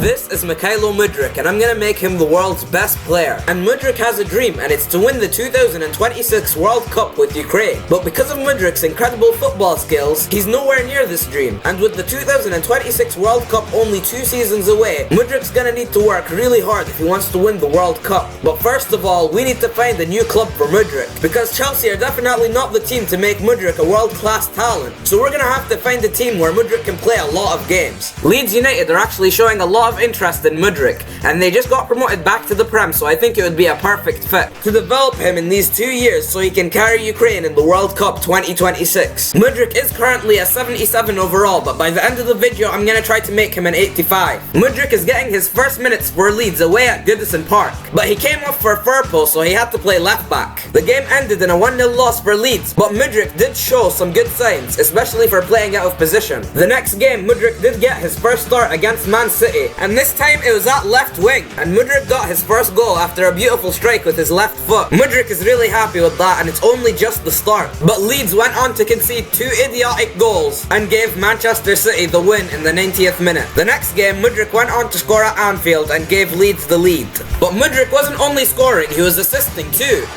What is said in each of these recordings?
This is Mudryk, and I'm gonna make him the world's best player. And Mudryk has a dream, and it's to win the 2026 World Cup with Ukraine. But because of Mudryk's incredible football skills, he's nowhere near this dream. And with the 2026 World Cup only 2 seasons away, Mudryk's gonna need to work really hard if he wants to win the World Cup. But first of all, we need to find a new club for Mudryk, because Chelsea are definitely not the team to make Mudryk a world-class talent. So we're gonna have to find a team where Mudryk can play a lot of games. Leeds United are actually showing a lot of interest in Mudryk, and they just got promoted back to the Prem, so I think it would be a perfect fit to develop him in these 2 years so he can carry Ukraine in the World Cup 2026. Mudryk is currently a 77 overall, but by the end of the video I'm gonna try to make him an 85. Mudryk is getting his first minutes for Leeds away at Goodison Park, but he came off for Firpo, so he had to play left back. The game ended in a 1-0 loss for Leeds, but Mudryk did show some good signs, especially for playing out of position. The next game, Mudryk did get his first start against Man City, and this time it was at left wing, and Mudryk got his first goal after a beautiful strike with his left foot. Mudryk is really happy with that, and it's only just the start. But Leeds went on to concede 2 idiotic goals and gave Manchester City the win in the 90th minute. The next game, Mudryk went on to score at Anfield and gave Leeds the lead. But Mudryk wasn't only scoring, he was assisting too.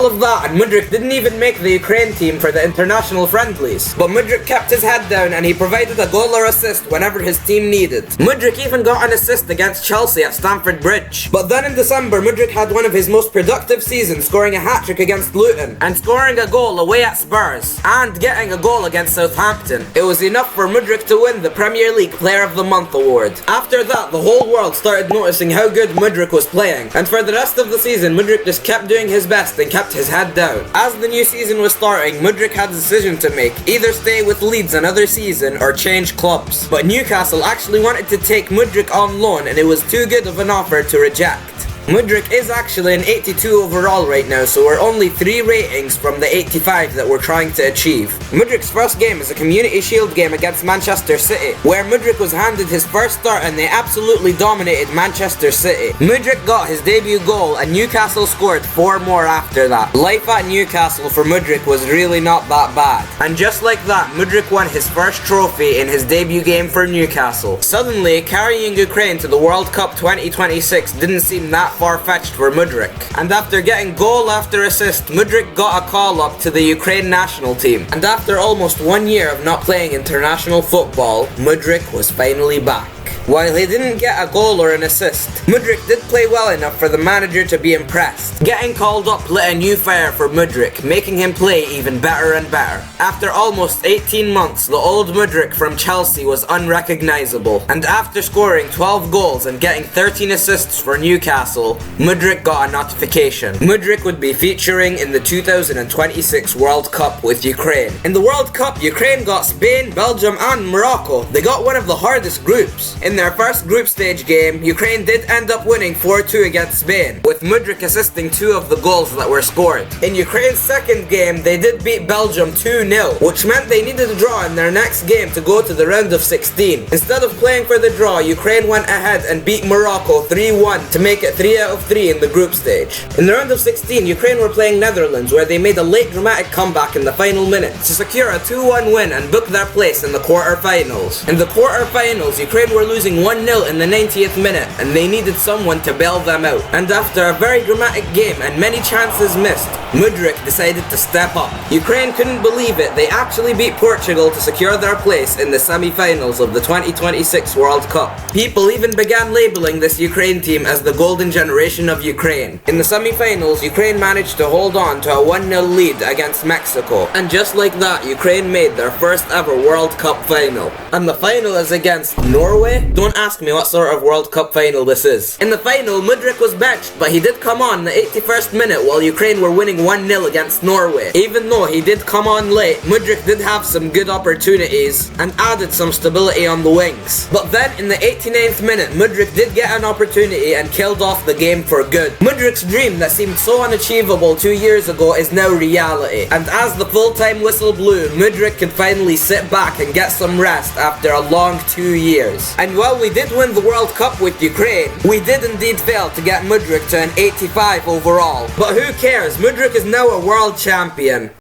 Of that, and Mudryk didn't even make the Ukraine team for the international friendlies. But Mudryk kept his head down and he provided a goal or assist whenever his team needed. Mudryk even got an assist against Chelsea at Stamford Bridge. But then in December, Mudryk had one of his most productive seasons, scoring a hat-trick against Luton and scoring a goal away at Spurs and getting a goal against Southampton. It was enough for Mudryk to win the Premier League Player of the Month award. After that, the whole world started noticing how good Mudryk was playing, and for the rest of the season, Mudryk just kept doing his best and kept his head down. As the new season was starting, Mudryk had a decision to make: either stay with Leeds another season or change clubs. But Newcastle actually wanted to take Mudryk on loan, and it was too good of an offer to reject. Mudryk is actually an 82 overall right now, so we're only 3 ratings from the 85 that we're trying to achieve. Mudryk's first game is a Community Shield game against Manchester City, where Mudryk was handed his first start and they absolutely dominated Manchester City. Mudryk got his debut goal and Newcastle scored 4 more after that. Life at Newcastle for Mudryk was really not that bad. And just like that, Mudryk won his first trophy in his debut game for Newcastle. Suddenly, carrying Ukraine to the World Cup 2026 didn't seem that far-fetched for Mudryk. And after getting goal after assist, Mudryk got a call-up to the Ukraine national team. And after almost 1 year of not playing international football, Mudryk was finally back. While he didn't get a goal or an assist, Mudryk did play well enough for the manager to be impressed. Getting called up lit a new fire for Mudryk, making him play even better and better. After almost 18 months, the old Mudryk from Chelsea was unrecognizable. And after scoring 12 goals and getting 13 assists for Newcastle, Mudryk got a notification. Mudryk would be featuring in the 2026 World Cup with Ukraine. In the World Cup, Ukraine got Spain, Belgium and Morocco. They got one of the hardest groups. In their first group stage game, Ukraine did end up winning 4-2 against Spain, with Mudryk assisting 2 of the goals that were scored. In Ukraine's second game, they did beat Belgium 2-0, which meant they needed a draw in their next game to go to the round of 16. Instead of playing for the draw, Ukraine went ahead and beat Morocco 3-1 to make it 3 out of 3 in the group stage. In the round of 16, Ukraine were playing Netherlands, where they made a late dramatic comeback in the final minute to secure a 2-1 win and book their place in the quarter-finals. In the quarter-finals, Ukraine were losing 1-0 in the 90th minute, and they needed someone to bail them out. And after a very dramatic game and many chances missed, Mudryk decided to step up. Ukraine couldn't believe it. They actually beat Portugal to secure their place in the semi-finals of the 2026 World Cup. People even began labeling this Ukraine team as the golden generation of Ukraine. In the semi-finals, Ukraine managed to hold on to a 1-0 lead against Mexico. And just like that, Ukraine made their first ever World Cup final. And the final is against Norway? Don't ask me what sort of World Cup final this is. In the final, Mudryk was benched, but he did come on in the 81st minute while Ukraine were winning 1-0 against Norway. Even though he did come on late, Mudryk did have some good opportunities and added some stability on the wings. But then in the 89th minute, Mudryk did get an opportunity and killed off the game for good. Mudryk's dream that seemed so unachievable 2 years ago is now reality. And as the full-time whistle blew, Mudryk could finally sit back and get some rest after a long 2 years. And while we did win the World Cup with Ukraine, we did indeed fail to get Mudryk to an 85 overall. But who cares? Mudryk is now a world champion.